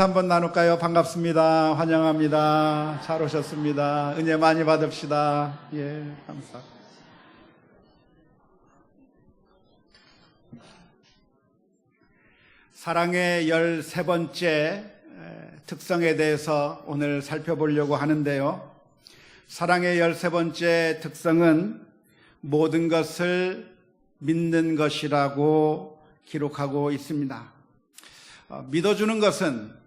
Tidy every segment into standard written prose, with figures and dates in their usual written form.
한번 나눌까요? 반갑습니다. 환영합니다. 잘 오셨습니다. 은혜 많이 받읍시다. 예, 감사합니다. 사랑의 13번째 특성에 대해서 오늘 살펴보려고 하는데요. 사랑의 13번째 특성은 모든 것을 믿는 것이라고 기록하고 있습니다. 믿어주는 것은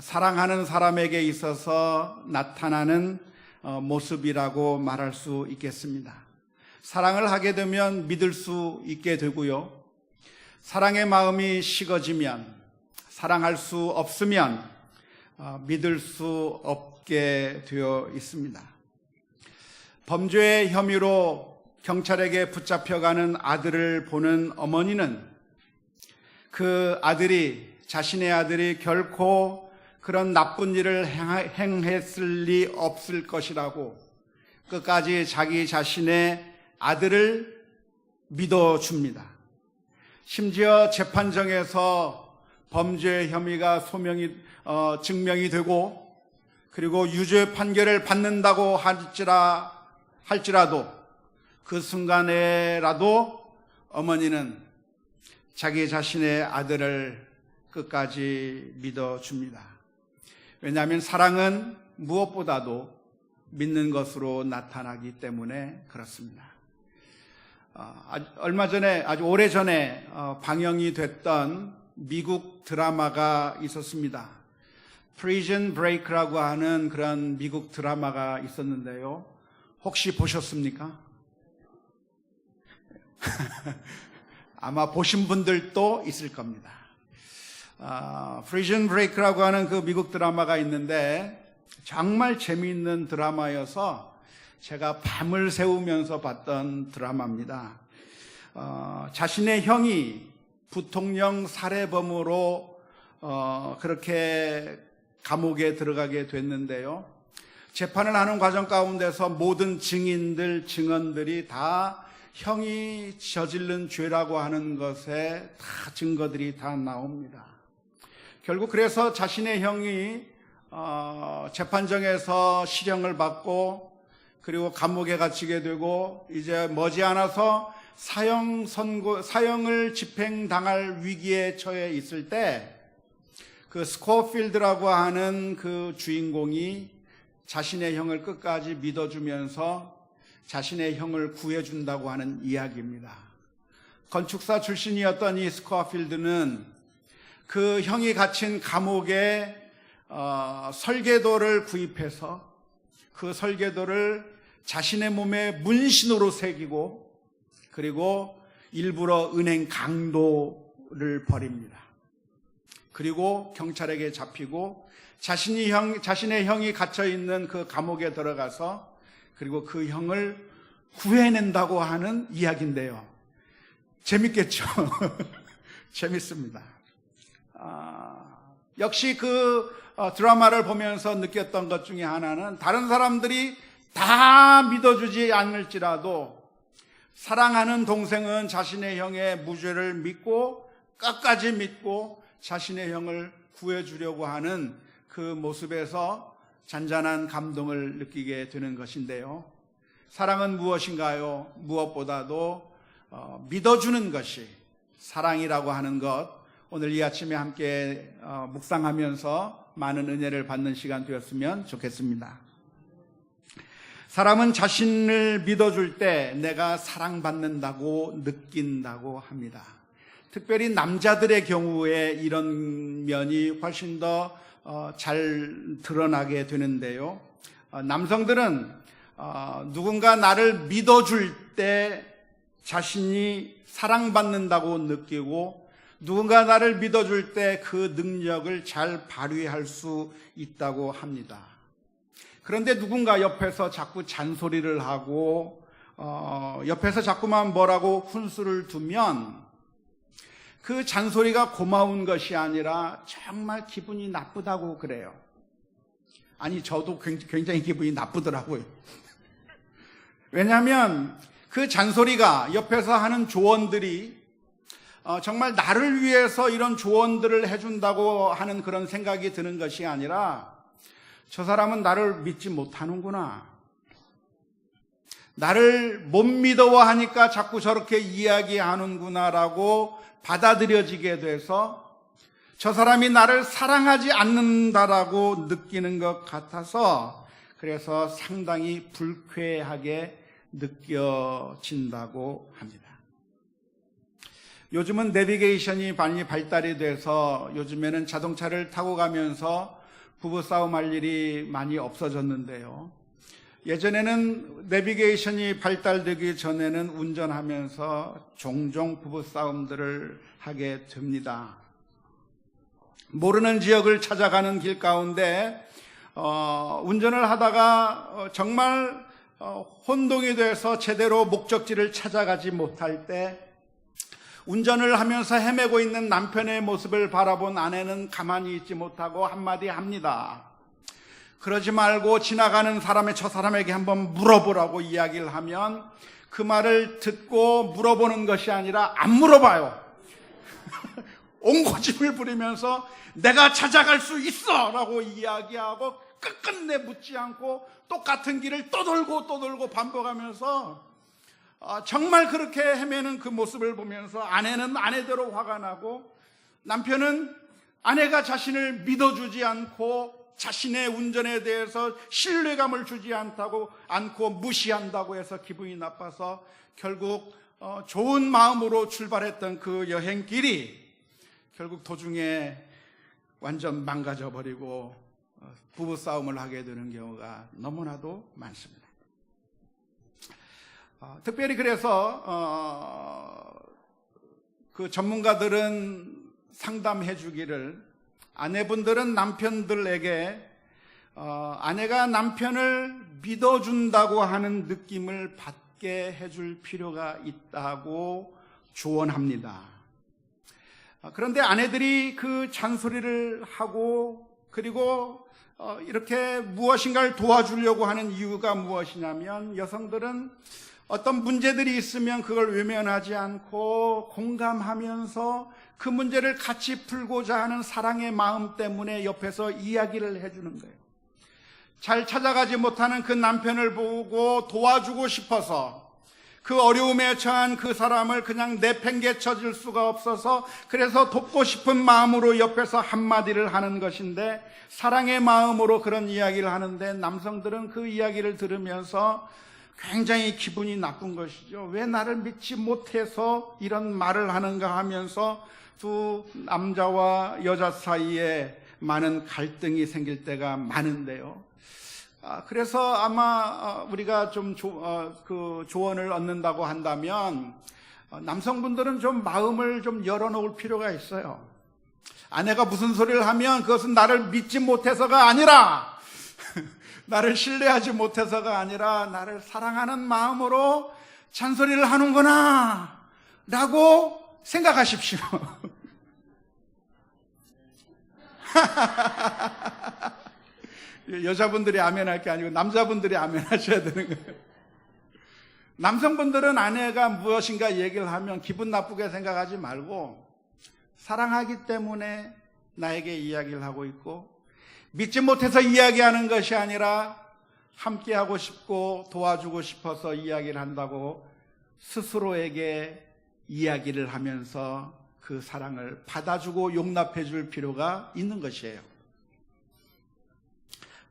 사랑하는 사람에게 있어서 나타나는 모습이라고 말할 수 있겠습니다. 사랑을 하게 되면 믿을 수 있게 되고요. 사랑의 마음이 식어지면, 사랑할 수 없으면 믿을 수 없게 되어 있습니다. 범죄의 혐의로 경찰에게 붙잡혀가는 아들을 보는 어머니는 그 자신의 아들이 결코 그런 나쁜 일을 행했을 리 없을 것이라고 끝까지 자기 자신의 아들을 믿어줍니다. 심지어 재판정에서 범죄 혐의가 증명이 되고 그리고 유죄 판결을 받는다고 할지라도 그 순간에라도 어머니는 자기 자신의 아들을 끝까지 믿어줍니다. 왜냐하면 사랑은 무엇보다도 믿는 것으로 나타나기 때문에 그렇습니다. 얼마 전에, 아주 오래전에 방영이 됐던 미국 드라마가 있었습니다. Prison Break라고 하는 그런 미국 드라마가 있었는데요. 혹시 보셨습니까? 아마 보신 분들도 있을 겁니다. Prison Break라고 하는 그 미국 드라마가 있는데 정말 재미있는 드라마여서 제가 밤을 새우면서 봤던 드라마입니다. 자신의 형이 부통령 살해범으로 그렇게 감옥에 들어가게 됐는데요. 재판을 하는 과정 가운데서 모든 증언들이 다 형이 저지른 죄라고 하는 것에 다 증거들이 다 나옵니다. 결국 그래서 자신의 형이 재판정에서 실형을 받고 그리고 감옥에 갇히게 되고 이제 머지않아서 사형을 집행당할 위기에 처해 있을 때 그 스코필드라고 하는 그 주인공이 자신의 형을 끝까지 믿어주면서 자신의 형을 구해준다고 하는 이야기입니다. 건축사 출신이었던 이 스코필드는 그 형이 갇힌 감옥에 설계도를 구입해서 그 설계도를 자신의 몸에 문신으로 새기고 그리고 일부러 은행 강도를 벌입니다. 그리고 경찰에게 잡히고 자신의 형이 갇혀있는 그 감옥에 들어가서 그리고 그 형을 구해낸다고 하는 이야기인데요. 재밌겠죠? 재밌습니다. 역시 그 드라마를 보면서 느꼈던 것 중에 하나는 다른 사람들이 다 믿어주지 않을지라도 사랑하는 동생은 자신의 형의 무죄를 믿고 끝까지 믿고 자신의 형을 구해주려고 하는 그 모습에서 잔잔한 감동을 느끼게 되는 것인데요. 사랑은 무엇인가요? 무엇보다도 믿어주는 것이 사랑이라고 하는 것, 오늘 이 아침에 함께 묵상하면서 많은 은혜를 받는 시간 되었으면 좋겠습니다. 사람은 자신을 믿어줄 때 내가 사랑받는다고 느낀다고 합니다. 특별히 남자들의 경우에 이런 면이 훨씬 더 잘 드러나게 되는데요. 남성들은 누군가 나를 믿어줄 때 자신이 사랑받는다고 느끼고 누군가 나를 믿어줄 때 그 능력을 잘 발휘할 수 있다고 합니다. 그런데 누군가 옆에서 자꾸 잔소리를 하고 옆에서 자꾸만 뭐라고 훈수를 두면 그 잔소리가 고마운 것이 아니라 정말 기분이 나쁘다고 그래요. 아니, 저도 굉장히 기분이 나쁘더라고요. 왜냐하면 그 잔소리가 옆에서 하는 조언들이 정말 나를 위해서 이런 조언들을 해준다고 하는 그런 생각이 드는 것이 아니라 저 사람은 나를 믿지 못하는구나, 나를 못 믿어하니까 자꾸 저렇게 이야기하는구나라고 받아들여지게 돼서 저 사람이 나를 사랑하지 않는다라고 느끼는 것 같아서 그래서 상당히 불쾌하게 느껴진다고 합니다. 요즘은 내비게이션이 많이 발달이 돼서 요즘에는 자동차를 타고 가면서 부부싸움할 일이 많이 없어졌는데요. 예전에는 내비게이션이 발달되기 전에는 운전하면서 종종 부부싸움들을 하게 됩니다. 모르는 지역을 찾아가는 길 가운데 운전을 하다가 정말 혼동이 돼서 제대로 목적지를 찾아가지 못할 때 운전을 하면서 헤매고 있는 남편의 모습을 바라본 아내는 가만히 있지 못하고 한마디 합니다. 그러지 말고 지나가는 저 사람에게 한번 물어보라고 이야기를 하면 그 말을 듣고 물어보는 것이 아니라 안 물어봐요. 온 고집을 부리면서 내가 찾아갈 수 있어 라고 이야기하고 끝끝내 묻지 않고 똑같은 길을 또 돌고 반복하면서 정말 그렇게 헤매는 그 모습을 보면서 아내는 아내대로 화가 나고 남편은 아내가 자신을 믿어주지 않고 자신의 운전에 대해서 신뢰감을 주지 않고 무시한다고 해서 기분이 나빠서 결국 좋은 마음으로 출발했던 그 여행길이 결국 도중에 완전 망가져버리고 부부싸움을 하게 되는 경우가 너무나도 많습니다. 특별히 그래서 그 전문가들은 상담해 주기를 아내분들은 남편들에게 아내가 남편을 믿어준다고 하는 느낌을 받게 해줄 필요가 있다고 조언합니다. 그런데 아내들이 그 잔소리를 하고 그리고 이렇게 무엇인가를 도와주려고 하는 이유가 무엇이냐면 여성들은 어떤 문제들이 있으면 그걸 외면하지 않고 공감하면서 그 문제를 같이 풀고자 하는 사랑의 마음 때문에 옆에서 이야기를 해주는 거예요. 잘 찾아가지 못하는 그 남편을 보고 도와주고 싶어서 그 어려움에 처한 그 사람을 그냥 내팽개쳐 줄 수가 없어서 그래서 돕고 싶은 마음으로 옆에서 한마디를 하는 것인데 사랑의 마음으로 그런 이야기를 하는데 남성들은 그 이야기를 들으면서 굉장히 기분이 나쁜 것이죠. 왜 나를 믿지 못해서 이런 말을 하는가 하면서 두 남자와 여자 사이에 많은 갈등이 생길 때가 많은데요. 그래서 아마 우리가 좀 그 조언을 얻는다고 한다면 남성분들은 좀 마음을 좀 열어놓을 필요가 있어요. 아내가 무슨 소리를 하면 그것은 나를 믿지 못해서가 아니라 나를 신뢰하지 못해서가 아니라 나를 사랑하는 마음으로 잔소리를 하는구나 라고 생각하십시오. 여자분들이 아멘할 게 아니고 남자분들이 아멘하셔야 되는 거예요. 남성분들은 아내가 무엇인가 얘기를 하면 기분 나쁘게 생각하지 말고 사랑하기 때문에 나에게 이야기를 하고 있고 믿지 못해서 이야기하는 것이 아니라 함께하고 싶고 도와주고 싶어서 이야기를 한다고 스스로에게 이야기를 하면서 그 사랑을 받아주고 용납해 줄 필요가 있는 것이에요.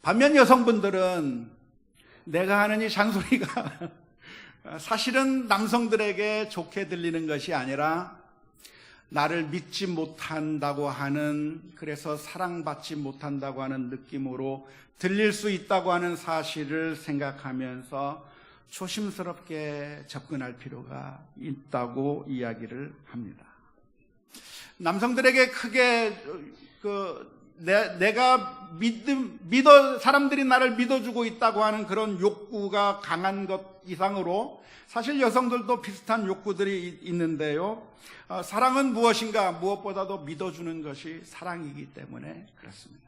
반면 여성분들은 내가 하는 이 잔소리가 사실은 남성들에게 좋게 들리는 것이 아니라 나를 믿지 못한다고 하는, 그래서 사랑받지 못한다고 하는 느낌으로 들릴 수 있다고 하는 사실을 생각하면서 조심스럽게 접근할 필요가 있다고 이야기를 합니다. 남성들에게 크게 내가 사람들이 나를 믿어주고 있다고 하는 그런 욕구가 강한 것 이상으로 사실 여성들도 비슷한 욕구들이 있는데요. 사랑은 무엇인가? 무엇보다도 믿어주는 것이 사랑이기 때문에 그렇습니다.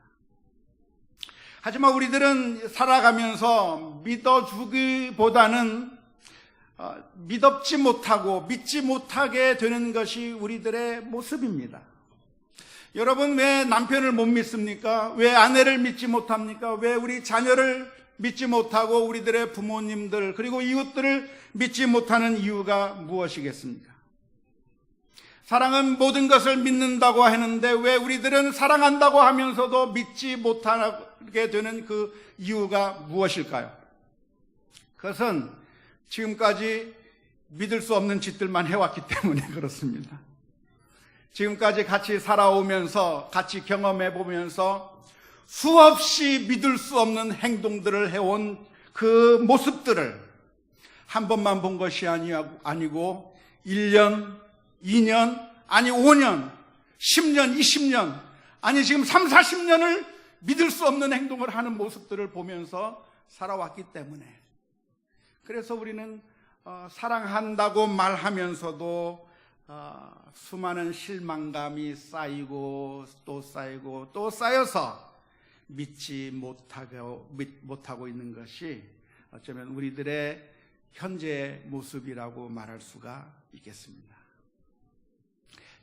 하지만 우리들은 살아가면서 믿어주기보다는 믿지 못하고 믿지 못하게 되는 것이 우리들의 모습입니다. 여러분, 왜 남편을 못 믿습니까? 왜 아내를 믿지 못합니까? 왜 우리 자녀를 믿지 못하고 우리들의 부모님들 그리고 이웃들을 믿지 못하는 이유가 무엇이겠습니까? 사랑은 모든 것을 믿는다고 하는데 왜 우리들은 사랑한다고 하면서도 믿지 못하게 되는 그 이유가 무엇일까요? 그것은 지금까지 믿을 수 없는 짓들만 해왔기 때문에 그렇습니다. 지금까지 같이 살아오면서 같이 경험해보면서 수없이 믿을 수 없는 행동들을 해온 그 모습들을 한 번만 본 것이 아니고 1년, 2년, 아니 5년, 10년, 20년, 아니 지금 3, 40년을 믿을 수 없는 행동을 하는 모습들을 보면서 살아왔기 때문에 그래서 우리는 사랑한다고 말하면서도 수많은 실망감이 쌓이고 또 쌓이고 또 쌓여서 믿지 못하고 있는 것이 어쩌면 우리들의 현재 모습이라고 말할 수가 있겠습니다.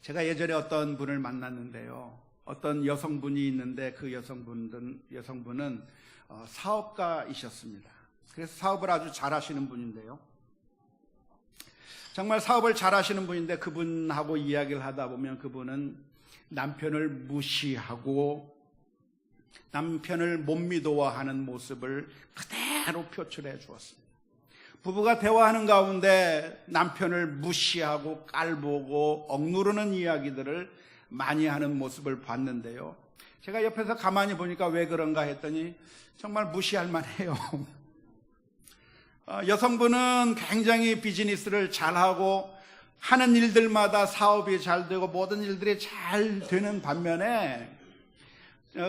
제가 예전에 어떤 분을 만났는데요. 어떤 여성분이 있는데 그 여성분은 사업가이셨습니다. 그래서 사업을 아주 잘하시는 분인데요. 정말 사업을 잘하시는 분인데 그분하고 이야기를 하다 보면 그분은 남편을 무시하고 남편을 못 믿어하는 모습을 그대로 표출해 주었습니다. 부부가 대화하는 가운데 남편을 무시하고 깔보고 억누르는 이야기들을 많이 하는 모습을 봤는데요. 제가 옆에서 가만히 보니까 왜 그런가 했더니 정말 무시할 만해요. 여성분은 굉장히 비즈니스를 잘하고 하는 일들마다 사업이 잘 되고 모든 일들이 잘 되는 반면에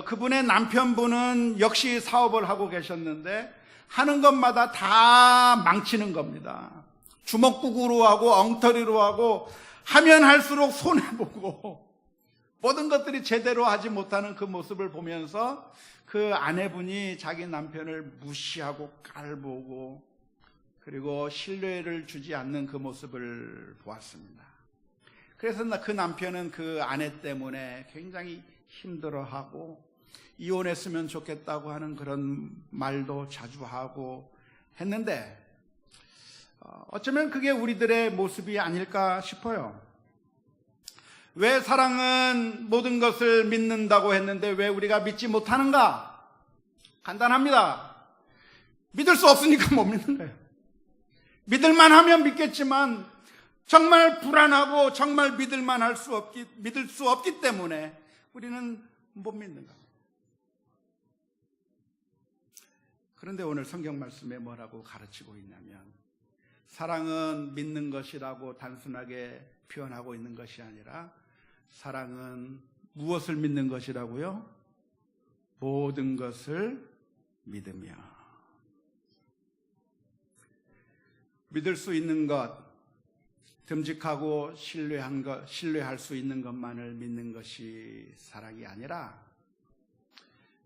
그분의 남편분은 역시 사업을 하고 계셨는데 하는 것마다 다 망치는 겁니다. 주먹구구로 하고 엉터리로 하고 하면 할수록 손해보고 모든 것들이 제대로 하지 못하는 그 모습을 보면서 그 아내분이 자기 남편을 무시하고 깔보고 그리고 신뢰를 주지 않는 그 모습을 보았습니다. 그래서 그 남편은 그 아내 때문에 굉장히 힘들어하고 이혼했으면 좋겠다고 하는 그런 말도 자주 하고 했는데 어쩌면 그게 우리들의 모습이 아닐까 싶어요. 왜 사랑은 모든 것을 믿는다고 했는데 왜 우리가 믿지 못하는가? 간단합니다. 믿을 수 없으니까 못 믿는 거예요. 믿을만 하면 믿겠지만 정말 불안하고 정말 믿을 수 없기 때문에 우리는 못 믿는 겁니다. 그런데 오늘 성경 말씀에 뭐라고 가르치고 있냐면 사랑은 믿는 것이라고 단순하게 표현하고 있는 것이 아니라 사랑은 무엇을 믿는 것이라고요? 모든 것을 믿으며 믿을 수 있는 것, 듬직하고 신뢰할 수 있는 것만을 믿는 것이 사랑이 아니라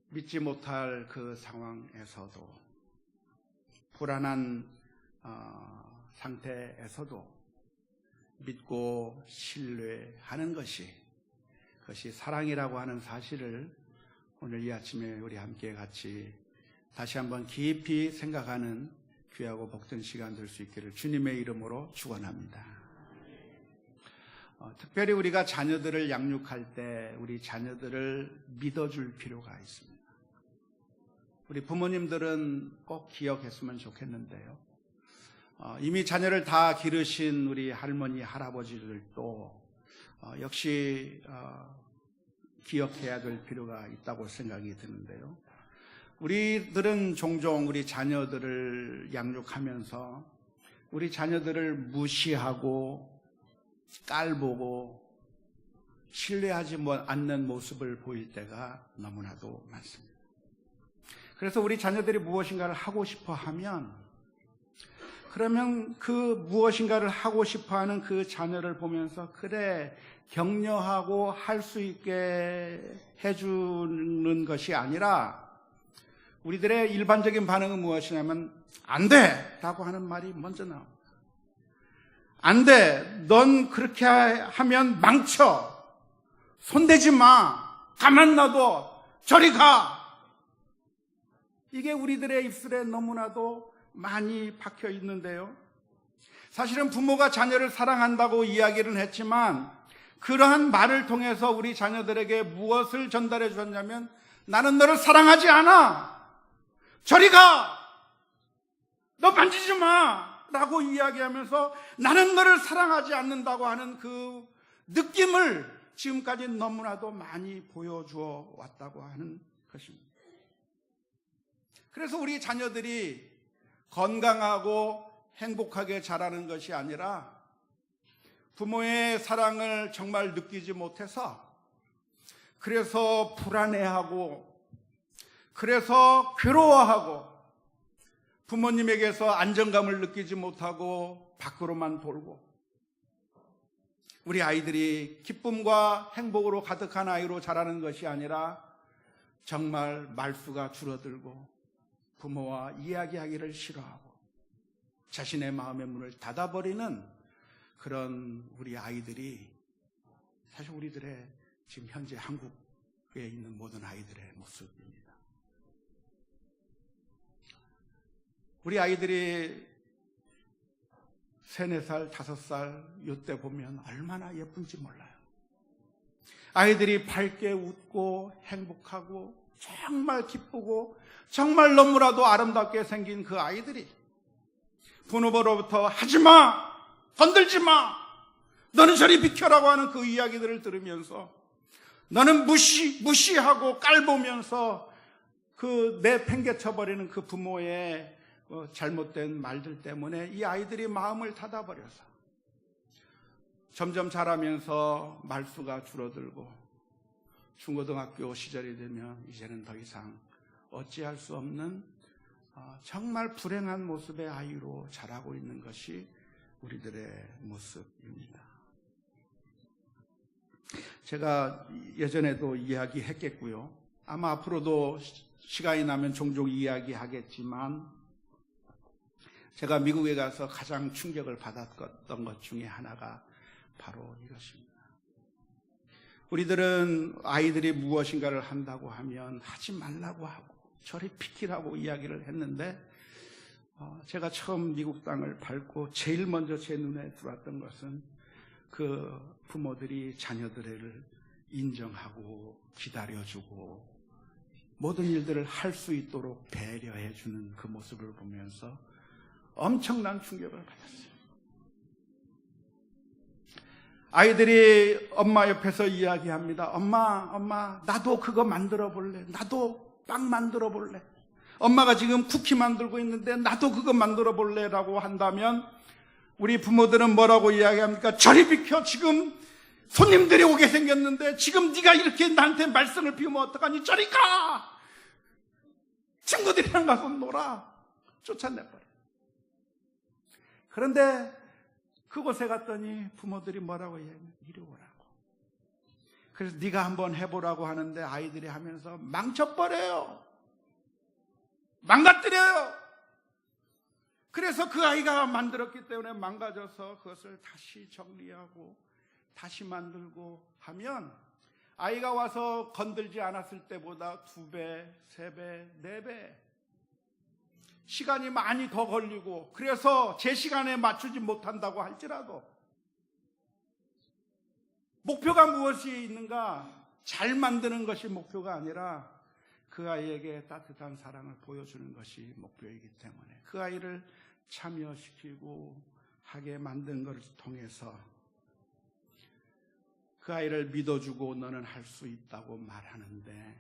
믿지 못할 그 상황에서도 불안한 상태에서도 믿고 신뢰하는 그것이 사랑이라고 하는 사실을 오늘 이 아침에 우리 함께 같이 다시 한번 깊이 생각하는 귀하고 복된 시간 될 수 있기를 주님의 이름으로 축원합니다. 특별히 우리가 자녀들을 양육할 때 우리 자녀들을 믿어줄 필요가 있습니다. 우리 부모님들은 꼭 기억했으면 좋겠는데요. 이미 자녀를 다 기르신 우리 할머니, 할아버지들도 역시 기억해야 될 필요가 있다고 생각이 드는데요. 우리들은 종종 우리 자녀들을 양육하면서 우리 자녀들을 무시하고 깔보고 신뢰하지 않는 모습을 보일 때가 너무나도 많습니다. 그래서 우리 자녀들이 무엇인가를 하고 싶어 하면 그러면 그 무엇인가를 하고 싶어 하는 그 자녀를 보면서 그래 격려하고 할 수 있게 해주는 것이 아니라 우리들의 일반적인 반응은 무엇이냐면 안 돼! 라고 하는 말이 먼저 나옵니다. 안 돼. 넌 그렇게 하면 망쳐. 손대지 마. 가만 놔둬. 저리 가. 이게 우리들의 입술에 너무나도 많이 박혀 있는데요. 사실은 부모가 자녀를 사랑한다고 이야기를 했지만 그러한 말을 통해서 우리 자녀들에게 무엇을 전달해 주었냐면 나는 너를 사랑하지 않아. 저리 가. 너 만지지 마. 라고 이야기하면서 나는 너를 사랑하지 않는다고 하는 그 느낌을 지금까지 너무나도 많이 보여주어 왔다고 하는 것입니다. 그래서 우리 자녀들이 건강하고 행복하게 자라는 것이 아니라 부모의 사랑을 정말 느끼지 못해서 그래서 불안해하고 그래서 괴로워하고 부모님에게서 안정감을 느끼지 못하고 밖으로만 돌고 우리 아이들이 기쁨과 행복으로 가득한 아이로 자라는 것이 아니라 정말 말수가 줄어들고 부모와 이야기하기를 싫어하고 자신의 마음의 문을 닫아버리는 그런 우리 아이들이 사실 우리들의 지금 현재 한국에 있는 모든 아이들의 모습입니다. 우리 아이들이 3, 4살, 5살 이때 보면 얼마나 예쁜지 몰라요. 아이들이 밝게 웃고 행복하고 정말 기쁘고 정말 너무나도 아름답게 생긴 그 아이들이 부모로부터 하지마! 건들지 마! 너는 저리 비켜라고 하는 그 이야기들을 들으면서 너는 무시하고 깔보면서 그 내팽개쳐버리는 그 부모의 잘못된 말들 때문에 이 아이들이 마음을 닫아버려서 점점 자라면서 말수가 줄어들고 중고등학교 시절이 되면 이제는 더 이상 어찌할 수 없는 정말 불행한 모습의 아이로 자라고 있는 것이 우리들의 모습입니다. 제가 예전에도 이야기했겠고요. 아마 앞으로도 시간이 나면 종종 이야기하겠지만 제가 미국에 가서 가장 충격을 받았던 것 중에 하나가 바로 이것입니다. 우리들은 아이들이 무엇인가를 한다고 하면 하지 말라고 하고 저리 비키라고 이야기를 했는데 제가 처음 미국 땅을 밟고 제일 먼저 제 눈에 들어왔던 것은 그 부모들이 자녀들을 인정하고 기다려주고 모든 일들을 할 수 있도록 배려해주는 그 모습을 보면서 엄청난 충격을 받았어요. 아이들이 엄마 옆에서 이야기합니다. 엄마, 나도 그거 만들어 볼래. 나도 빵 만들어 볼래. 엄마가 지금 쿠키 만들고 있는데 나도 그거 만들어 볼래 라고 한다면 우리 부모들은 뭐라고 이야기합니까? 저리 비켜. 지금 손님들이 오게 생겼는데 지금 네가 이렇게 나한테 말썽을 피우면 어떡하니? 저리 가. 친구들이랑 가서 놀아. 쫓아내버려. 그런데 그곳에 갔더니 부모들이 뭐라고 얘기해요? 이리 오라고. 그래서 네가 한번 해보라고 하는데 아이들이 하면서 망쳐버려요. 망가뜨려요. 그래서 그 아이가 만들었기 때문에 망가져서 그것을 다시 정리하고 다시 만들고 하면 아이가 와서 건들지 않았을 때보다 2배, 3배, 4배 시간이 많이 더 걸리고 그래서 제 시간에 맞추지 못한다고 할지라도 목표가 무엇이 있는가? 잘 만드는 것이 목표가 아니라 그 아이에게 따뜻한 사랑을 보여주는 것이 목표이기 때문에 그 아이를 참여시키고 하게 만든 것을 통해서 그 아이를 믿어주고 너는 할 수 있다고 말하는데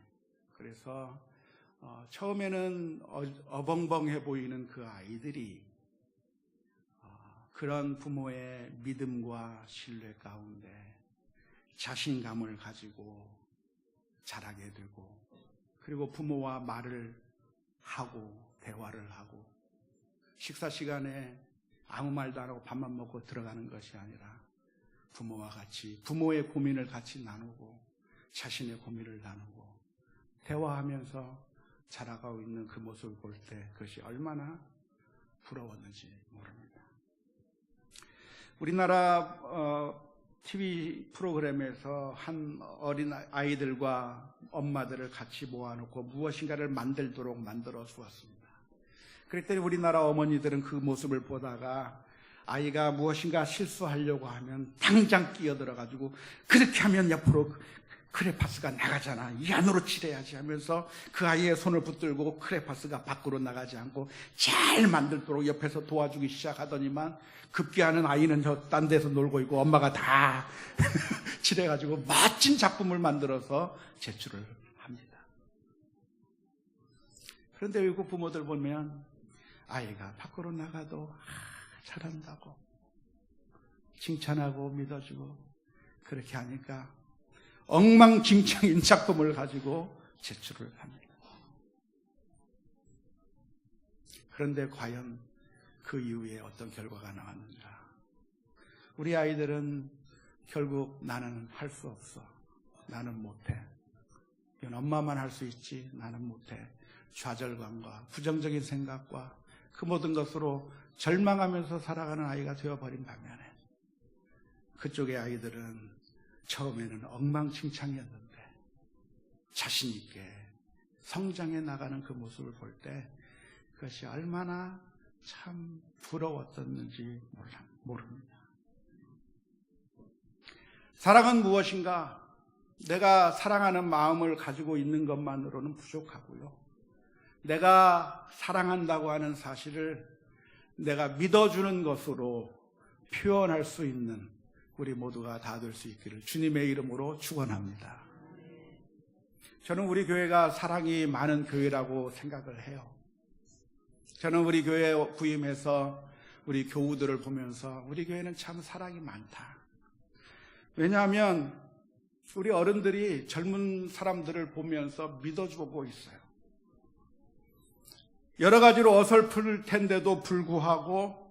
그래서 처음에는 어벙벙해 보이는 그 아이들이 그런 부모의 믿음과 신뢰 가운데 자신감을 가지고 자라게 되고 그리고 부모와 말을 하고 대화를 하고 식사 시간에 아무 말도 안 하고 밥만 먹고 들어가는 것이 아니라 부모와 같이 부모의 고민을 같이 나누고 자신의 고민을 나누고 대화하면서 자라가고 있는 그 모습을 볼 때 그것이 얼마나 부러웠는지 모릅니다. 우리나라 TV 프로그램에서 한 어린 아이들과 엄마들을 같이 모아놓고 무엇인가를 만들도록 만들어 주었습니다. 그랬더니 우리나라 어머니들은 그 모습을 보다가 아이가 무엇인가 실수하려고 하면 당장 끼어들어가지고 그렇게 하면 옆으로 크레파스가 나가잖아, 이 안으로 칠해야지 하면서 그 아이의 손을 붙들고 크레파스가 밖으로 나가지 않고 잘 만들도록 옆에서 도와주기 시작하더니만 급기야는 아이는 저 딴 데서 놀고 있고 엄마가 다 칠해가지고 멋진 작품을 만들어서 제출을 합니다. 그런데 외국 부모들 보면 아이가 밖으로 나가도 잘한다고 칭찬하고 믿어주고 그렇게 하니까 엉망진창인 작품을 가지고 제출을 합니다. 그런데 과연 그 이후에 어떤 결과가 나왔는가? 우리 아이들은 결국 나는 할 수 없어, 나는 못해, 이건 엄마만 할 수 있지 나는 못해, 좌절감과 부정적인 생각과 그 모든 것으로 절망하면서 살아가는 아이가 되어버린 반면에 그쪽의 아이들은 처음에는 엉망진창이었는데 자신 있게 성장해 나가는 그 모습을 볼 때 그것이 얼마나 참 부러웠었는지 모릅니다. 사랑은 무엇인가? 내가 사랑하는 마음을 가지고 있는 것만으로는 부족하고요. 내가 사랑한다고 하는 사실을 내가 믿어주는 것으로 표현할 수 있는 우리 모두가 다 될 수 있기를 주님의 이름으로 축원합니다. 저는 우리 교회가 사랑이 많은 교회라고 생각을 해요. 저는 우리 교회에 부임해서 우리 교우들을 보면서 우리 교회는 참 사랑이 많다. 왜냐하면 우리 어른들이 젊은 사람들을 보면서 믿어주고 있어요. 여러 가지로 어설플 텐데도 불구하고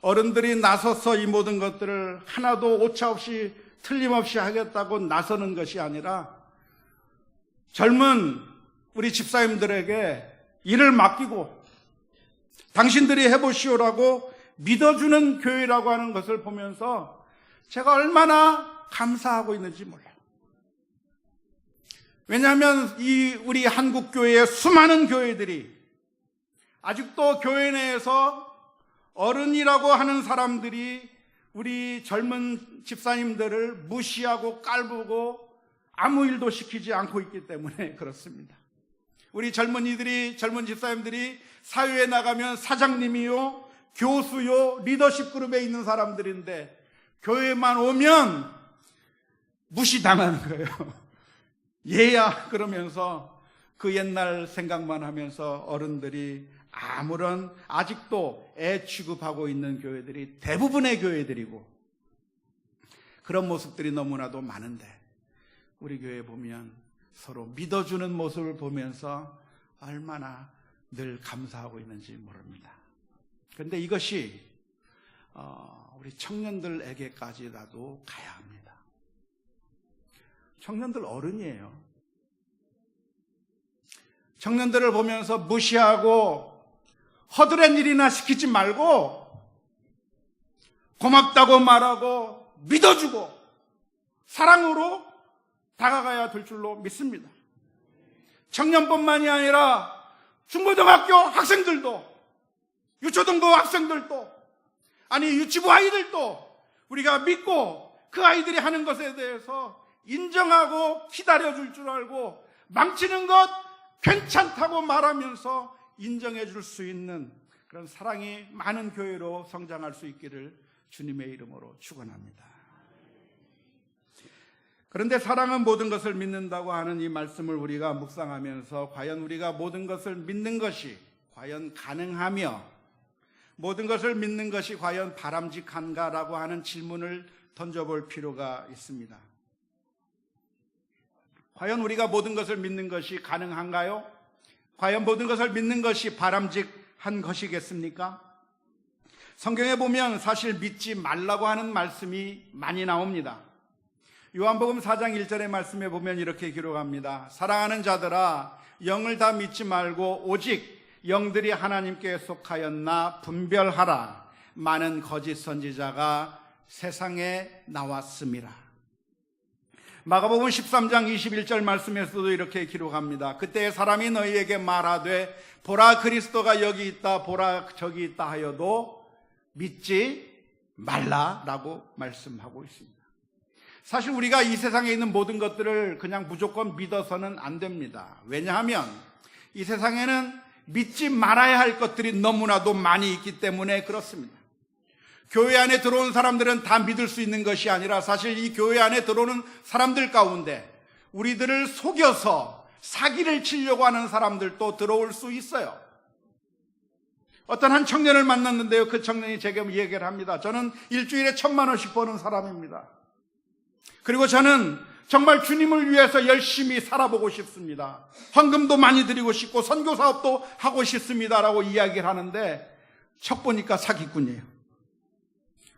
어른들이 나서서 이 모든 것들을 하나도 오차없이 틀림없이 하겠다고 나서는 것이 아니라 젊은 우리 집사님들에게 일을 맡기고 당신들이 해보시오라고 믿어주는 교회라고 하는 것을 보면서 제가 얼마나 감사하고 있는지 몰라요. 왜냐하면 이 우리 한국교회의 수많은 교회들이 아직도 교회 내에서 어른이라고 하는 사람들이 우리 젊은 집사님들을 무시하고 깔보고 아무 일도 시키지 않고 있기 때문에 그렇습니다. 우리 젊은 집사님들이 사회에 나가면 사장님이요, 교수요, 리더십 그룹에 있는 사람들인데 교회만 오면 무시당하는 거예요. 얘야 그러면서 그 옛날 생각만 하면서 어른들이 아무런 아직도 애 취급하고 있는 교회들이 대부분의 교회들이고 그런 모습들이 너무나도 많은데 우리 교회 보면 서로 믿어주는 모습을 보면서 얼마나 늘 감사하고 있는지 모릅니다. 그런데 이것이 우리 청년들에게까지라도 가야 합니다. 청년들 어른이에요. 청년들을 보면서 무시하고 허드렛 일이나 시키지 말고 고맙다고 말하고 믿어주고 사랑으로 다가가야 될 줄로 믿습니다. 청년뿐만이 아니라 중고등학교 학생들도, 유초등부 학생들도, 아니 유치부 아이들도 우리가 믿고 그 아이들이 하는 것에 대해서 인정하고 기다려줄 줄 알고 망치는 것 괜찮다고 말하면서 인정해 줄 수 있는 그런 사랑이 많은 교회로 성장할 수 있기를 주님의 이름으로 축원합니다. 그런데 사랑은 모든 것을 믿는다고 하는 이 말씀을 우리가 묵상하면서 과연 우리가 모든 것을 믿는 것이 과연 가능하며 모든 것을 믿는 것이 과연 바람직한가라고 하는 질문을 던져볼 필요가 있습니다. 과연 우리가 모든 것을 믿는 것이 가능한가요? 과연 모든 것을 믿는 것이 바람직한 것이겠습니까? 성경에 보면 사실 믿지 말라고 하는 말씀이 많이 나옵니다. 요한복음 4장 1절의 말씀에 보면 이렇게 기록합니다. 사랑하는 자들아, 영을 다 믿지 말고 오직 영들이 하나님께 속하였나 분별하라. 많은 거짓 선지자가 세상에 나왔음이라. 마가복음 13장 21절 말씀에서도 이렇게 기록합니다. 그때 사람이 너희에게 말하되 보라 그리스도가 여기 있다 보라 저기 있다 하여도 믿지 말라라고 말씀하고 있습니다. 사실 우리가 이 세상에 있는 모든 것들을 그냥 무조건 믿어서는 안 됩니다. 왜냐하면 이 세상에는 믿지 말아야 할 것들이 너무나도 많이 있기 때문에 그렇습니다. 교회 안에 들어온 사람들은 다 믿을 수 있는 것이 아니라 사실 이 교회 안에 들어오는 사람들 가운데 우리들을 속여서 사기를 치려고 하는 사람들도 들어올 수 있어요. 어떤 한 청년을 만났는데요. 그 청년이 제게 얘기를 합니다. 저는 일주일에 1,000만 원씩 버는 사람입니다. 그리고 저는 정말 주님을 위해서 열심히 살아보고 싶습니다. 헌금도 많이 드리고 싶고 선교 사업도 하고 싶습니다라고 이야기를 하는데 척 보니까 사기꾼이에요.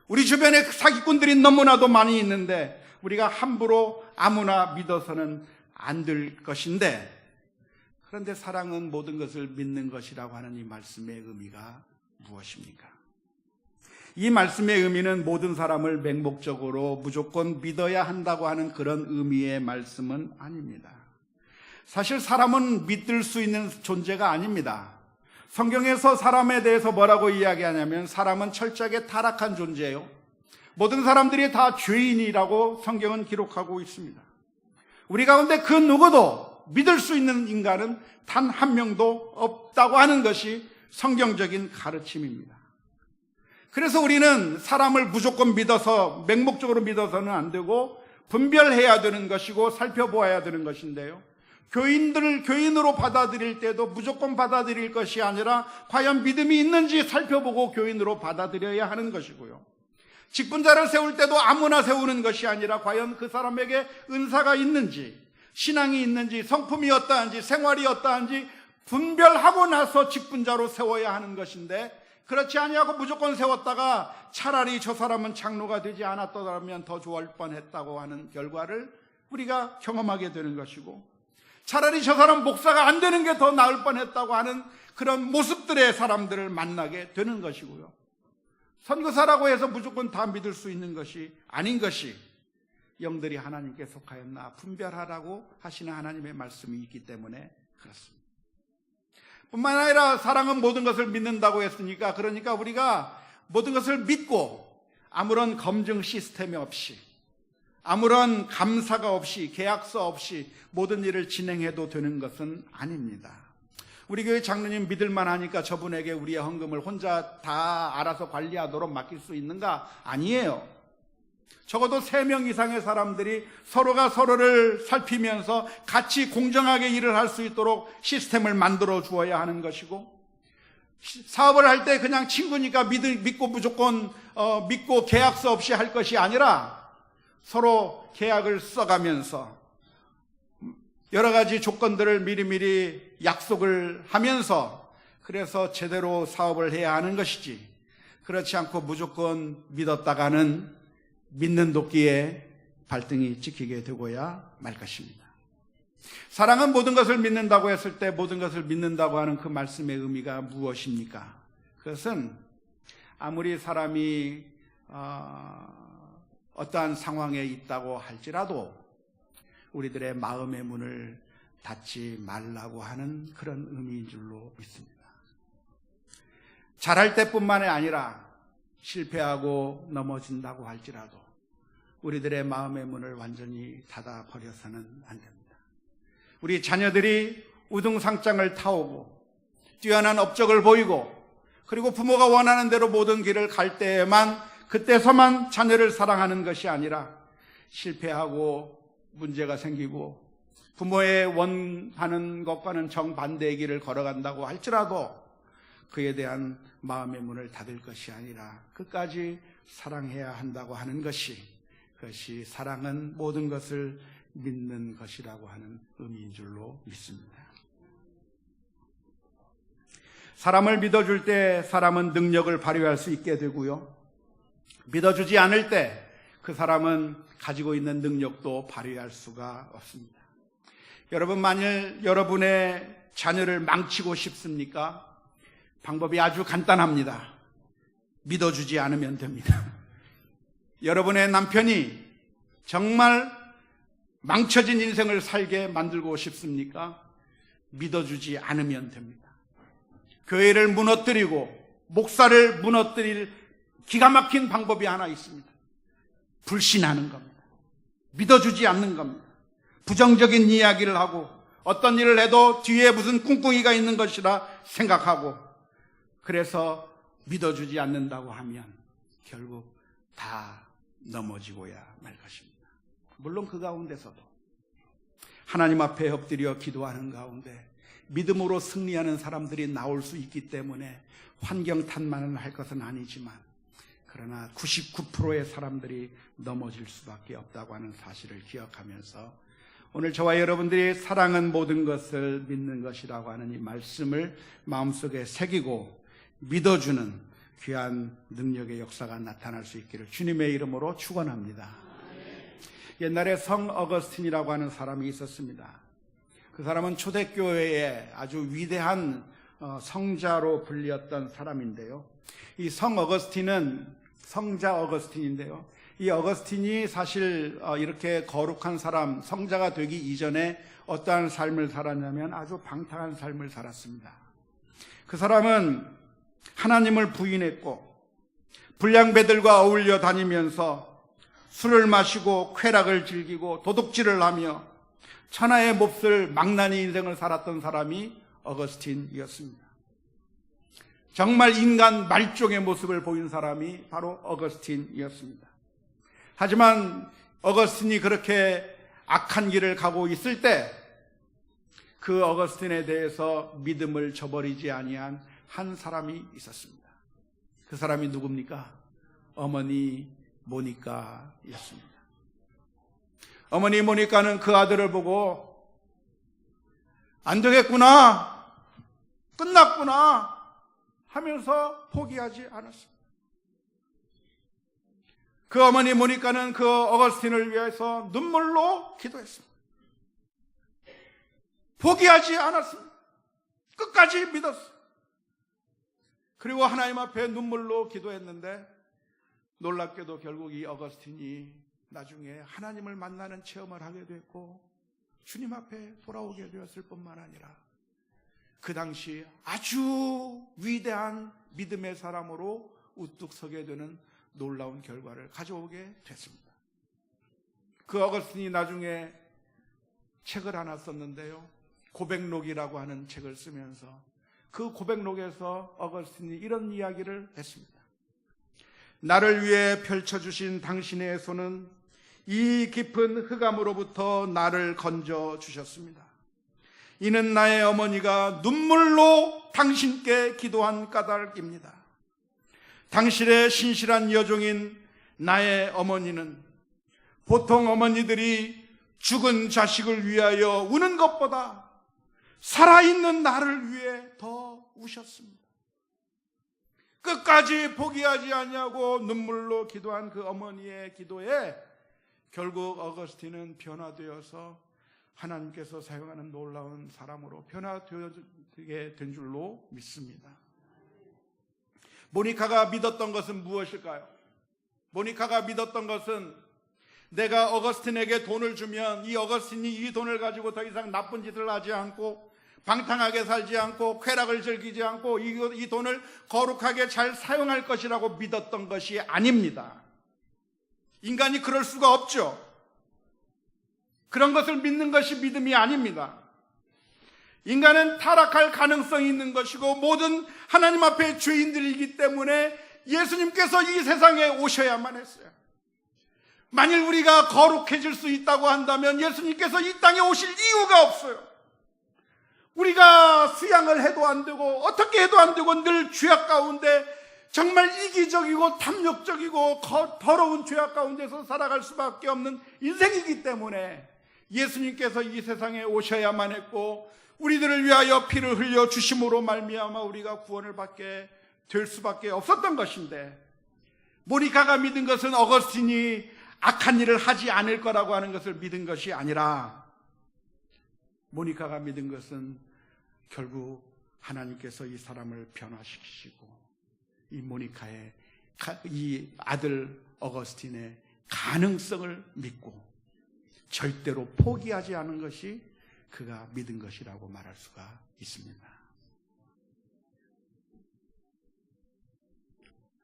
우리 주변에 사기꾼들이 너무나도 많이 있는데 우리가 함부로 아무나 믿어서는 안 될 것인데, 그런데 사랑은 모든 것을 믿는 것이라고 하는 이 말씀의 의미가 무엇입니까? 이 말씀의 의미는 모든 사람을 맹목적으로 무조건 믿어야 한다고 하는 그런 의미의 말씀은 아닙니다. 사실 사람은 믿을 수 있는 존재가 아닙니다. 성경에서 사람에 대해서 뭐라고 이야기하냐면 사람은 철저하게 타락한 존재예요. 모든 사람들이 다 죄인이라고 성경은 기록하고 있습니다. 우리 가운데 그 누구도 믿을 수 있는 인간은 단 한 명도 없다고 하는 것이 성경적인 가르침입니다. 그래서 우리는 사람을 무조건 믿어서 맹목적으로 믿어서는 안 되고 분별해야 되는 것이고 살펴보아야 되는 것인데요. 교인들을 교인으로 받아들일 때도 무조건 받아들일 것이 아니라 과연 믿음이 있는지 살펴보고 교인으로 받아들여야 하는 것이고요. 직분자를 세울 때도 아무나 세우는 것이 아니라 과연 그 사람에게 은사가 있는지, 신앙이 있는지, 성품이 어떠한지, 생활이 어떠한지 분별하고 나서 직분자로 세워야 하는 것인데, 그렇지 아니하고 무조건 세웠다가 차라리 저 사람은 장로가 되지 않았더라면 더 좋을 뻔했다고 하는 결과를 우리가 경험하게 되는 것이고, 차라리 저 사람 목사가 안 되는 게 더 나을 뻔했다고 하는 그런 모습들의 사람들을 만나게 되는 것이고요. 선교사라고 해서 무조건 다 믿을 수 있는 것이 아닌 것이 영들이 하나님께 속하였나 분별하라고 하시는 하나님의 말씀이 있기 때문에 그렇습니다. 뿐만 아니라 사랑은 모든 것을 믿는다고 했으니까, 그러니까 우리가 모든 것을 믿고 아무런 검증 시스템이 없이, 아무런 감사가 없이, 계약서 없이 모든 일을 진행해도 되는 것은 아닙니다. 우리 교회 장로님 믿을만 하니까 저분에게 우리의 헌금을 혼자 다 알아서 관리하도록 맡길 수 있는가? 아니에요. 적어도 3명 이상의 사람들이 서로가 서로를 살피면서 같이 공정하게 일을 할 수 있도록 시스템을 만들어 주어야 하는 것이고, 사업을 할 때 그냥 친구니까 믿고 무조건 믿고 계약서 없이 할 것이 아니라 서로 계약을 써가면서 여러 가지 조건들을 미리미리 약속을 하면서 그래서 제대로 사업을 해야 하는 것이지, 그렇지 않고 무조건 믿었다가는 믿는 도끼에 발등이 찍히게 되고야 말 것입니다. 사랑은 모든 것을 믿는다고 했을 때 모든 것을 믿는다고 하는 그 말씀의 의미가 무엇입니까? 그것은 아무리 사람이 어떠한 상황에 있다고 할지라도 우리들의 마음의 문을 닫지 말라고 하는 그런 의미인 줄로 믿습니다. 잘할 때뿐만이 아니라 실패하고 넘어진다고 할지라도 우리들의 마음의 문을 완전히 닫아버려서는 안 됩니다. 우리 자녀들이 우등상장을 타오고 뛰어난 업적을 보이고 그리고 부모가 원하는 대로 모든 길을 갈 때에만, 그때서만 자녀를 사랑하는 것이 아니라 실패하고 문제가 생기고 부모의 원하는 것과는 정반대의 길을 걸어간다고 할지라도 그에 대한 마음의 문을 닫을 것이 아니라 끝까지 사랑해야 한다고 하는 것이, 그것이 사랑은 모든 것을 믿는 것이라고 하는 의미인 줄로 믿습니다. 사람을 믿어줄 때 사람은 능력을 발휘할 수 있게 되고요, 믿어주지 않을 때 그 사람은 가지고 있는 능력도 발휘할 수가 없습니다. 여러분, 만일 여러분의 자녀를 망치고 싶습니까? 방법이 아주 간단합니다. 믿어주지 않으면 됩니다. 여러분의 남편이 정말 망쳐진 인생을 살게 만들고 싶습니까? 믿어주지 않으면 됩니다. 교회를 무너뜨리고 목사를 무너뜨릴 기가 막힌 방법이 하나 있습니다. 불신하는 겁니다. 믿어주지 않는 겁니다. 부정적인 이야기를 하고 어떤 일을 해도 뒤에 무슨 꿍꿍이가 있는 것이라 생각하고, 그래서 믿어주지 않는다고 하면 결국 다 넘어지고야 말 것입니다. 물론 그 가운데서도 하나님 앞에 엎드려 기도하는 가운데 믿음으로 승리하는 사람들이 나올 수 있기 때문에 환경 탓만을 할 것은 아니지만, 그러나 99%의 사람들이 넘어질 수밖에 없다고 하는 사실을 기억하면서 오늘 저와 여러분들이 사랑은 모든 것을 믿는 것이라고 하는 이 말씀을 마음속에 새기고 믿어주는 귀한 능력의 역사가 나타날 수 있기를 주님의 이름으로 축원합니다. 옛날에 성 어거스틴이라고 하는 사람이 있었습니다. 그 사람은 초대교회의 아주 위대한 성자로 불렸던 사람인데요. 이 성 어거스틴은 성자 어거스틴인데요. 이 어거스틴이 사실 이렇게 거룩한 사람, 성자가 되기 이전에 어떠한 삶을 살았냐면 아주 방탕한 삶을 살았습니다. 그 사람은 하나님을 부인했고 불량배들과 어울려 다니면서 술을 마시고 쾌락을 즐기고 도둑질을 하며 천하의 몹쓸 망나니 인생을 살았던 사람이 어거스틴이었습니다. 정말 인간 말종의 모습을 보인 사람이 바로 어거스틴이었습니다. 하지만 어거스틴이 그렇게 악한 길을 가고 있을 때 그 어거스틴에 대해서 믿음을 저버리지 아니한 한 사람이 있었습니다. 그 사람이 누굽니까? 어머니 모니카였습니다. 어머니 모니카는 그 아들을 보고 안 되겠구나, 끝났구나 하면서 포기하지 않았습니다. 그 어머니 모니카는 그 어거스틴을 위해서 눈물로 기도했습니다. 포기하지 않았습니다. 끝까지 믿었습니다. 그리고 하나님 앞에 눈물로 기도했는데 놀랍게도 결국 이 어거스틴이 나중에 하나님을 만나는 체험을 하게 됐고 주님 앞에 돌아오게 되었을 뿐만 아니라 그 당시 아주 위대한 믿음의 사람으로 우뚝 서게 되는 놀라운 결과를 가져오게 됐습니다. 그 어거스틴이 나중에 책을 하나 썼는데요. 고백록이라고 하는 책을 쓰면서 그 고백록에서 어거스틴이 이런 이야기를 했습니다. 나를 위해 펼쳐주신 당신의 손은 이 깊은 흑암으로부터 나를 건져 주셨습니다. 이는 나의 어머니가 눈물로 당신께 기도한 까닭입니다. 당신의 신실한 여종인 나의 어머니는 보통 어머니들이 죽은 자식을 위하여 우는 것보다 살아있는 나를 위해 더 우셨습니다. 끝까지 포기하지 아니하고 눈물로 기도한 그 어머니의 기도에 결국 어거스틴은 변화되어서 하나님께서 사용하는 놀라운 사람으로 변화되게 된 줄로 믿습니다. 모니카가 믿었던 것은 무엇일까요? 모니카가 믿었던 것은 내가 어거스틴에게 돈을 주면 이 어거스틴이 이 돈을 가지고 더 이상 나쁜 짓을 하지 않고 방탕하게 살지 않고 쾌락을 즐기지 않고 이 돈을 거룩하게 잘 사용할 것이라고 믿었던 것이 아닙니다. 인간이 그럴 수가 없죠. 그런 것을 믿는 것이 믿음이 아닙니다. 인간은 타락할 가능성이 있는 것이고 모든 하나님 앞에 죄인들이기 때문에 예수님께서 이 세상에 오셔야만 했어요. 만일 우리가 거룩해질 수 있다고 한다면 예수님께서 이 땅에 오실 이유가 없어요. 우리가 수양을 해도 안 되고 어떻게 해도 안 되고 늘 죄악 가운데 정말 이기적이고 탐욕적이고 더러운 죄악 가운데서 살아갈 수밖에 없는 인생이기 때문에 예수님께서 이 세상에 오셔야만 했고 우리들을 위하여 피를 흘려 주심으로 말미암아 우리가 구원을 받게 될 수밖에 없었던 것인데, 모니카가 믿은 것은 어거스틴이 악한 일을 하지 않을 거라고 하는 것을 믿은 것이 아니라 모니카가 믿은 것은 결국 하나님께서 이 사람을 변화시키시고 이 모니카의 이 아들 어거스틴의 가능성을 믿고 절대로 포기하지 않은 것이 그가 믿은 것이라고 말할 수가 있습니다.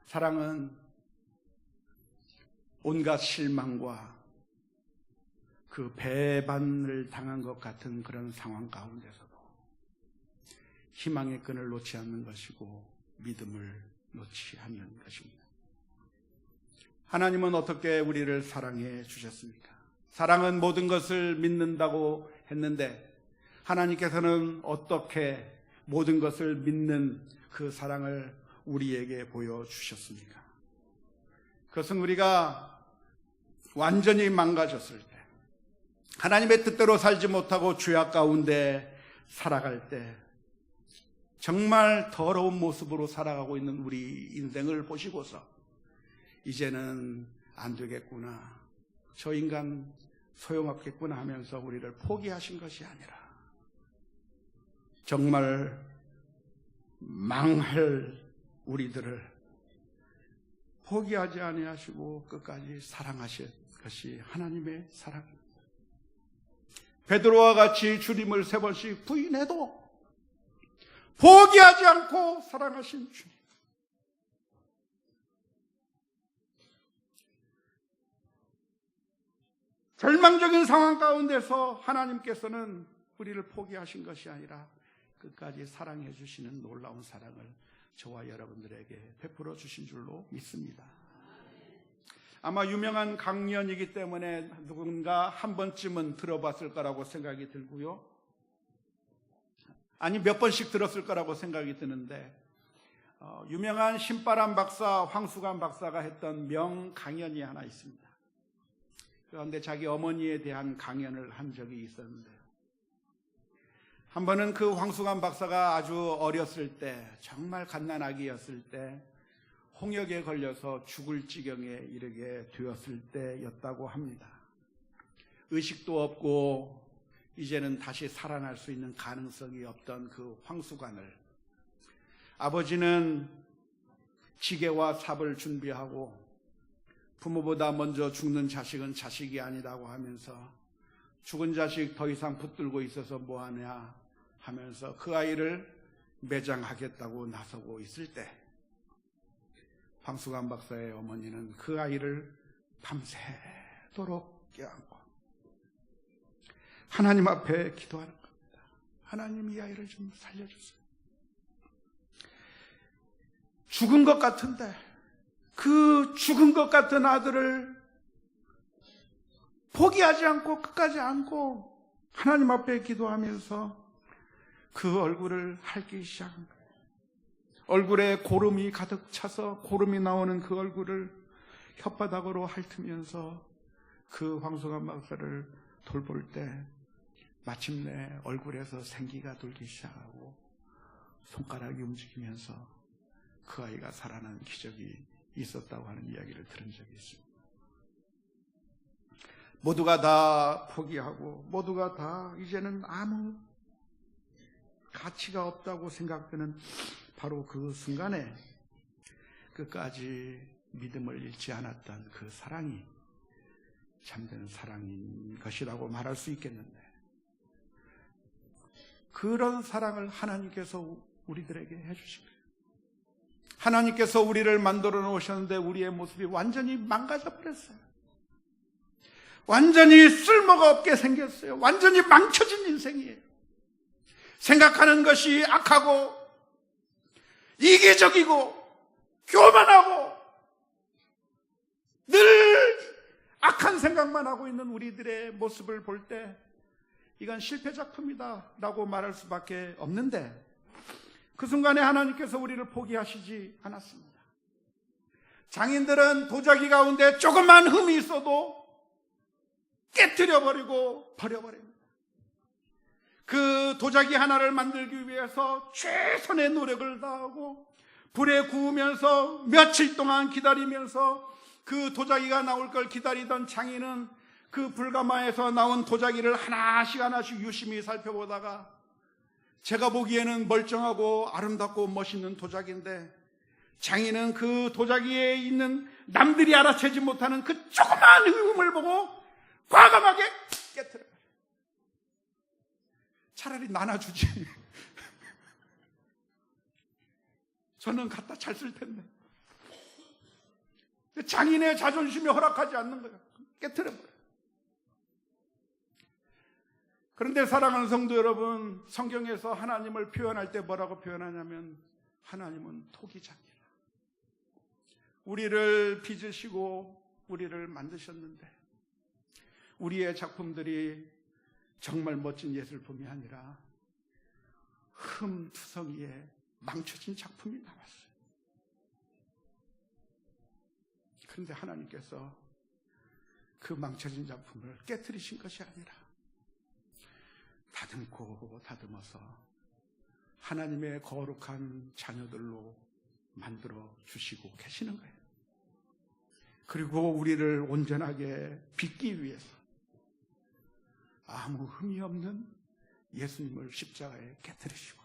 사랑은 온갖 실망과 그 배반을 당한 것 같은 그런 상황 가운데서도 희망의 끈을 놓지 않는 것이고 믿음을 놓지 않는 것입니다. 하나님은 어떻게 우리를 사랑해 주셨습니까? 사랑은 모든 것을 믿는다고 했는데 하나님께서는 어떻게 모든 것을 믿는 그 사랑을 우리에게 보여주셨습니까? 그것은 우리가 완전히 망가졌을 때, 하나님의 뜻대로 살지 못하고 죄악 가운데 살아갈 때, 정말 더러운 모습으로 살아가고 있는 우리 인생을 보시고서 이제는 안 되겠구나, 저 인간 소용없겠구나 하면서 우리를 포기하신 것이 아니라 정말 망할 우리들을 포기하지 아니하시고 끝까지 사랑하실 것이 하나님의 사랑입니다. 베드로와 같이 주님을 3번씩 부인해도 포기하지 않고 사랑하신 주님. 절망적인 상황 가운데서 하나님께서는 우리를 포기하신 것이 아니라 끝까지 사랑해 주시는 놀라운 사랑을 저와 여러분들에게 베풀어 주신 줄로 믿습니다. 아마 유명한 강연이기 때문에 누군가 한 번쯤은 들어봤을 거라고 생각이 들고요. 아니 몇 번씩 들었을 거라고 생각이 드는데 유명한 신바람 박사, 황수관 박사가 했던 명 강연이 하나 있습니다. 그런데 자기 어머니에 대한 강연을 한 적이 있었는데 한 번은 그 황수관 박사가 아주 어렸을 때, 정말 갓난아기였을 때 홍역에 걸려서 죽을 지경에 이르게 되었을 때였다고 합니다. 의식도 없고 이제는 다시 살아날 수 있는 가능성이 없던 그 황수관을 아버지는 지게와 삽을 준비하고 부모보다 먼저 죽는 자식은 자식이 아니라고 하면서 죽은 자식 더 이상 붙들고 있어서 뭐하냐 하면서 그 아이를 매장하겠다고 나서고 있을 때 황수관 박사의 어머니는 그 아이를 밤새도록 껴안고 하나님 앞에 기도하는 겁니다. 하나님, 이 아이를 좀 살려주세요. 죽은 것 같은데 그 죽은 것 같은 아들을 포기하지 않고 끝까지 안고 하나님 앞에 기도하면서 그 얼굴을 핥기 시작한 거예요. 얼굴에 고름이 가득 차서 고름이 나오는 그 얼굴을 혓바닥으로 핥으면서 그 황수관 박사를 돌볼 때 마침내 얼굴에서 생기가 돌기 시작하고 손가락이 움직이면서 그 아이가 살아나는 기적이 있었다고 하는 이야기를 들은 적이 있습니다. 모두가 다 포기하고 모두가 다 이제는 아무 가치가 없다고 생각되는 바로 그 순간에 끝까지 믿음을 잃지 않았던 그 사랑이 참된 사랑인 것이라고 말할 수 있겠는데, 그런 사랑을 하나님께서 우리들에게 해주신 거예요. 하나님께서 우리를 만들어 놓으셨는데 우리의 모습이 완전히 망가져 버렸어요. 완전히 쓸모가 없게 생겼어요. 완전히 망쳐진 인생이에요. 생각하는 것이 악하고 이기적이고 교만하고 늘 악한 생각만 하고 있는 우리들의 모습을 볼 때 이건 실패 작품이다 라고 말할 수밖에 없는데, 그 순간에 하나님께서 우리를 포기하시지 않았습니다. 장인들은 도자기 가운데 조그만 흠이 있어도 깨트려버리고 버려버립니다. 그 도자기 하나를 만들기 위해서 최선의 노력을 다하고 불에 구우면서 며칠 동안 기다리면서 그 도자기가 나올 걸 기다리던 장인은 그 불가마에서 나온 도자기를 하나씩 하나씩 유심히 살펴보다가 제가 보기에는 멀쩡하고 아름답고 멋있는 도자기인데 장인은 그 도자기에 있는 남들이 알아채지 못하는 그 조그마한 흠을 보고 과감하게 깨트려요. 차라리 나눠주지. 저는 갖다 잘 쓸 텐데. 장인의 자존심이 허락하지 않는 거예요. 깨트려버려요. 그런데 사랑하는 성도 여러분, 성경에서 하나님을 표현할 때 뭐라고 표현하냐면 하나님은 토기장이라. 우리를 빚으시고 우리를 만드셨는데 우리의 작품들이 정말 멋진 예술품이 아니라 흠투성이에 망쳐진 작품이 나왔어요. 그런데 하나님께서 그 망쳐진 작품을 깨트리신 것이 아니라 다듬고 다듬어서 하나님의 거룩한 자녀들로 만들어 주시고 계시는 거예요. 그리고 우리를 온전하게 빚기 위해서 아무 흠이 없는 예수님을 십자가에 깨트리시고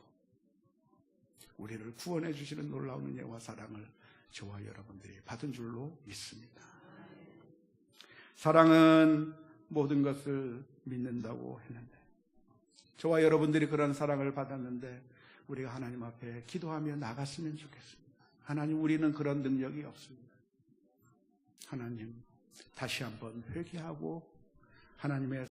우리를 구원해 주시는 놀라운 은혜와 사랑을 저와 여러분들이 받은 줄로 믿습니다. 사랑은 모든 것을 믿는다고 했는데 저와 여러분들이 그런 사랑을 받았는데 우리가 하나님 앞에 기도하며 나갔으면 좋겠습니다. 하나님, 우리는 그런 능력이 없습니다. 하나님, 다시 한번 회개하고 하나님의